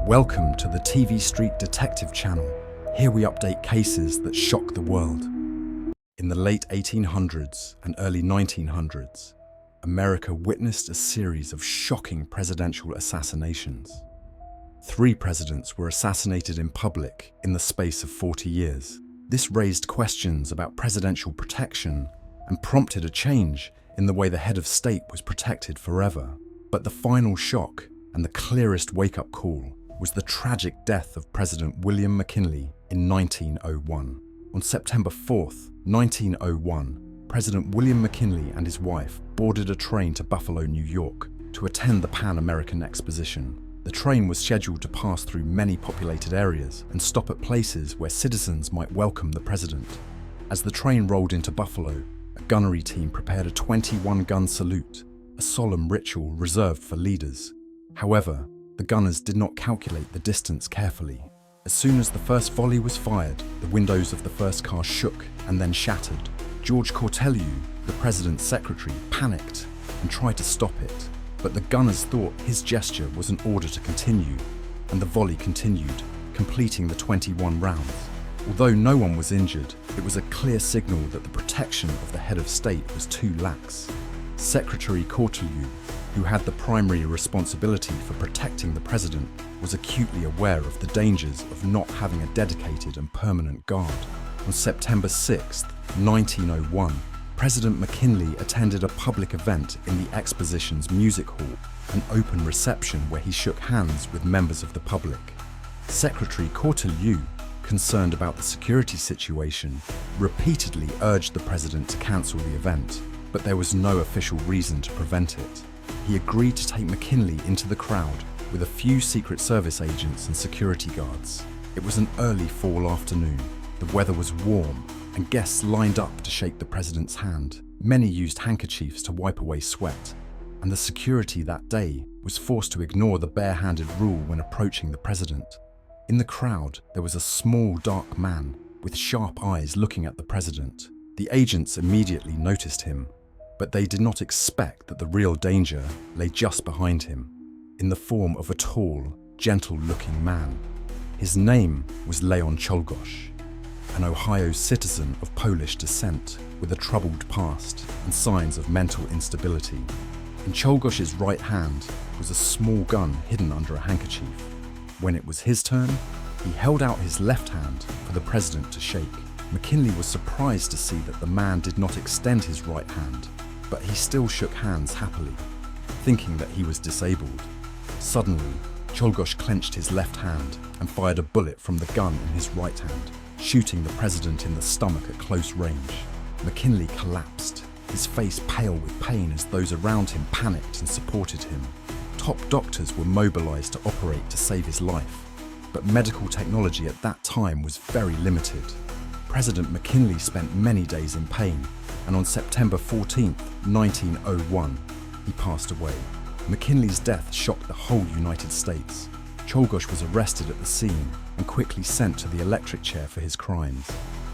Welcome to the TV Street Detective Channel. Here we update cases that shock the world. In the late 1800s and early 1900s, America witnessed a series of shocking presidential assassinations. 3 presidents were assassinated in public in the space of 40 years. This raised questions about presidential protection and prompted a change in the way the head of state was protected forever. But the final shock and the clearest wake-up call was the tragic death of President William McKinley in 1901. On September 4th, 1901, President William McKinley and his wife boarded a train to Buffalo, New York, to attend the Pan American Exposition. The train was scheduled to pass through many populated areas and stop at places where citizens might welcome the president. As the train rolled into Buffalo, a gunnery team prepared a 21-gun salute, a solemn ritual reserved for leaders. However, the gunners did not calculate the distance carefully. As soon as the first volley was fired, the windows of the first car shook and then shattered. George Cortelyou, the president's secretary, panicked and tried to stop it, but the gunners thought his gesture was an order to continue, and the volley continued, completing the 21 rounds. Although no one was injured, it was a clear signal that the protection of the head of state was too lax. Secretary Cortelyou, who had the primary responsibility for protecting the president, was acutely aware of the dangers of not having a dedicated and permanent guard. On September 6, 1901, President McKinley attended a public event in the Exposition's music hall, an open reception where he shook hands with members of the public. Secretary Cortelyou, concerned about the security situation, repeatedly urged the president to cancel the event, but there was no official reason to prevent it. He agreed to take McKinley into the crowd with a few Secret Service agents and security guards. It was an early fall afternoon. The weather was warm, and guests lined up to shake the president's hand. Many used handkerchiefs to wipe away sweat, and the security that day was forced to ignore the bare-handed rule when approaching the president. In the crowd, there was a small, dark man with sharp eyes looking at the president. The agents immediately noticed him, but they did not expect that the real danger lay just behind him, in the form of a tall, gentle-looking man. His name was Leon Czolgosz, an Ohio citizen of Polish descent with a troubled past and signs of mental instability. In Czolgosz's right hand was a small gun hidden under a handkerchief. When it was his turn, he held out his left hand for the president to shake. McKinley was surprised to see that the man did not extend his right hand, but he still shook hands happily, thinking that he was disabled. Suddenly, Czolgosz clenched his left hand and fired a bullet from the gun in his right hand, shooting the president in the stomach at close range. McKinley collapsed, his face pale with pain as those around him panicked and supported him. Top doctors were mobilized to operate to save his life, but medical technology at that time was very limited. President McKinley spent many days in pain, and on September 14, 1901, he passed away. McKinley's death shocked the whole United States. Czolgosz was arrested at the scene and quickly sent to the electric chair for his crimes.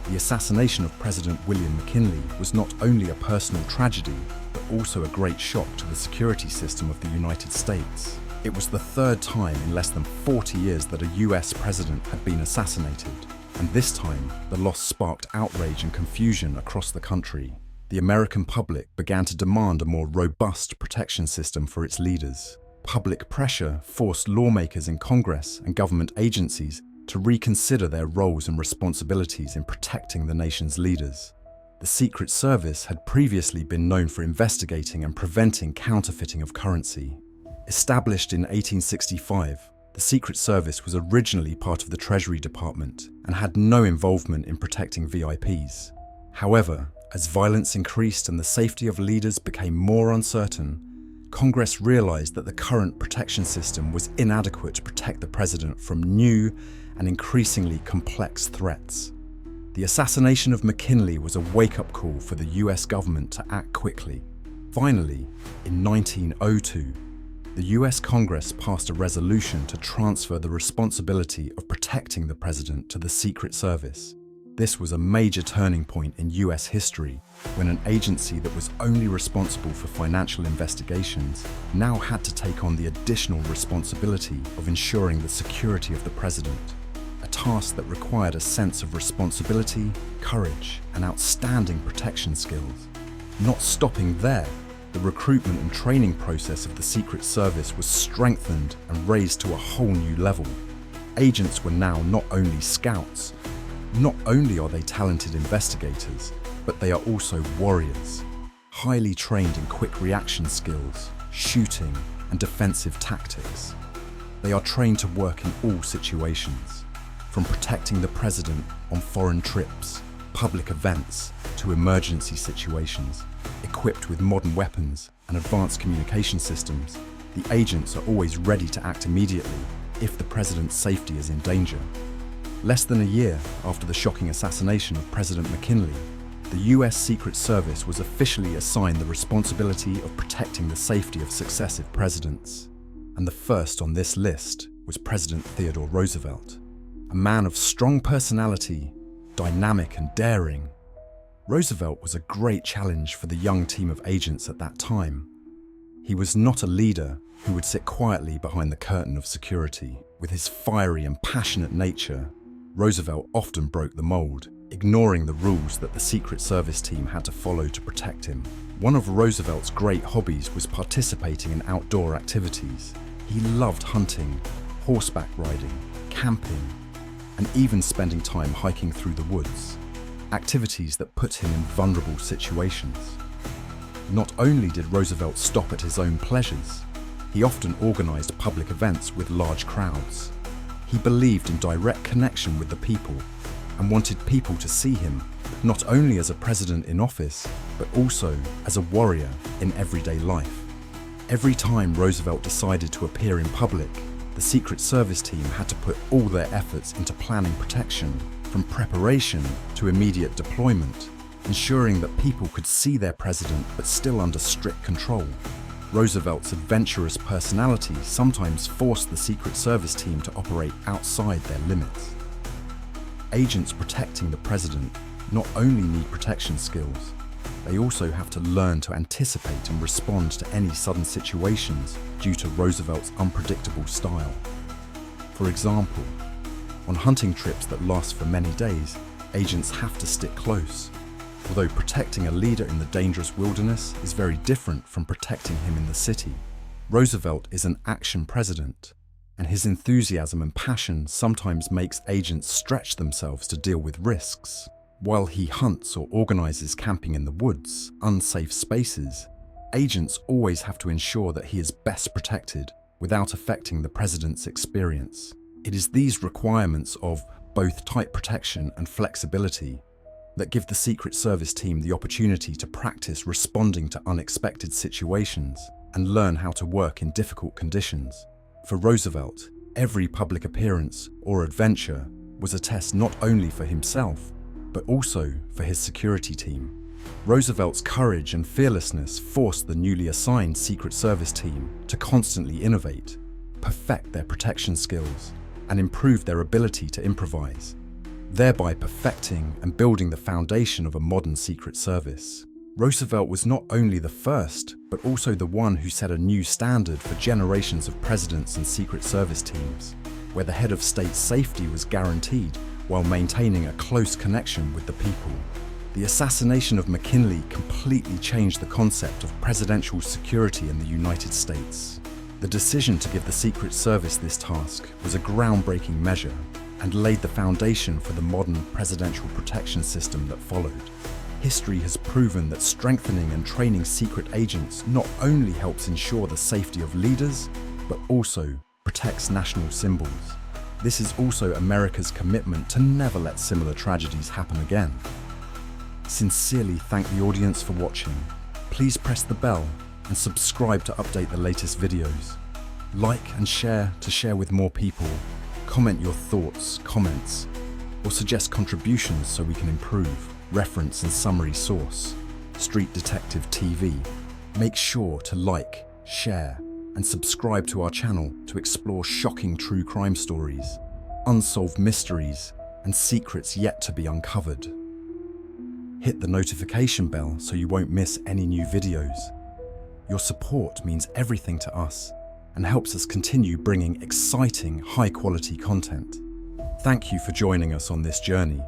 The assassination of President William McKinley was not only a personal tragedy, but also a great shock to the security system of the United States. It was the 3rd time in less than 40 years that a US president had been assassinated, and this time the loss sparked outrage and confusion across the country. The American public began to demand a more robust protection system for its leaders. Public pressure forced lawmakers in Congress and government agencies to reconsider their roles and responsibilities in protecting the nation's leaders. The Secret Service had previously been known for investigating and preventing counterfeiting of currency. Established in 1865, the Secret Service was originally part of the Treasury Department and had no involvement in protecting VIPs. However, as violence increased and the safety of leaders became more uncertain, Congress realized that the current protection system was inadequate to protect the president from new and increasingly complex threats. The assassination of McKinley was a wake-up call for the US government to act quickly. Finally, in 1902, the US Congress passed a resolution to transfer the responsibility of protecting the president to the Secret Service. This was a major turning point in US history when an agency that was only responsible for financial investigations now had to take on the additional responsibility of ensuring the security of the president, a task that required a sense of responsibility, courage, and outstanding protection skills. Not stopping there, the recruitment and training process of the Secret Service was strengthened and raised to a whole new level. Agents were now not only scouts. Not only are they talented investigators, but they are also warriors, highly trained in quick reaction skills, shooting, and defensive tactics. They are trained to work in all situations, from protecting the president on foreign trips, public events, to emergency situations. Equipped with modern weapons and advanced communication systems, the agents are always ready to act immediately if the president's safety is in danger. Less than a year after the shocking assassination of President McKinley, the US Secret Service was officially assigned the responsibility of protecting the safety of successive presidents. And the first on this list was President Theodore Roosevelt, a man of strong personality, dynamic and daring. Roosevelt was a great challenge for the young team of agents at that time. He was not a leader who would sit quietly behind the curtain of security. With his fiery and passionate nature, Roosevelt often broke the mold, ignoring the rules that the Secret Service team had to follow to protect him. One of Roosevelt's great hobbies was participating in outdoor activities. He loved hunting, horseback riding, camping, and even spending time hiking through the woods, activities that put him in vulnerable situations. Not only did Roosevelt stop at his own pleasures, he often organized public events with large crowds. He believed in direct connection with the people and wanted people to see him not only as a president in office, but also as a warrior in everyday life. Every time Roosevelt decided to appear in public, the Secret Service team had to put all their efforts into planning protection, from preparation to immediate deployment, ensuring that people could see their president but still under strict control. Roosevelt's adventurous personality sometimes forced the Secret Service team to operate outside their limits. Agents protecting the president not only need protection skills, they also have to learn to anticipate and respond to any sudden situations due to Roosevelt's unpredictable style. For example, on hunting trips that last for many days, agents have to stick close. Although protecting a leader in the dangerous wilderness is very different from protecting him in the city. Roosevelt is an action president, and his enthusiasm and passion sometimes makes agents stretch themselves to deal with risks. While he hunts or organizes camping in the woods, unsafe spaces, agents always have to ensure that he is best protected without affecting the president's experience. It is these requirements of both tight protection and flexibility that give the Secret Service team the opportunity to practice responding to unexpected situations and learn how to work in difficult conditions. For Roosevelt, every public appearance or adventure was a test not only for himself, but also for his security team. Roosevelt's courage and fearlessness forced the newly assigned Secret Service team to constantly innovate, perfect their protection skills, and improve their ability to improvise, thereby perfecting and building the foundation of a modern Secret Service. Roosevelt was not only the first, but also the one who set a new standard for generations of presidents and Secret Service teams, where the head of state safety was guaranteed while maintaining a close connection with the people. The assassination of McKinley completely changed the concept of presidential security in the United States. The decision to give the Secret Service this task was a groundbreaking measure and laid the foundation for the modern presidential protection system that followed. History has proven that strengthening and training secret agents not only helps ensure the safety of leaders, but also protects national symbols. This is also America's commitment to never let similar tragedies happen again. Sincerely thank the audience for watching. Please press the bell and subscribe to update the latest videos. Like and share to share with more people. Comment your thoughts, comments, or suggest contributions so we can improve. Reference and summary source, Street Detective TV. Make sure to like, share, and subscribe to our channel to explore shocking true crime stories, unsolved mysteries, and secrets yet to be uncovered. Hit the notification bell so you won't miss any new videos. Your support means everything to us and helps us continue bringing exciting, high-quality content. Thank you for joining us on this journey.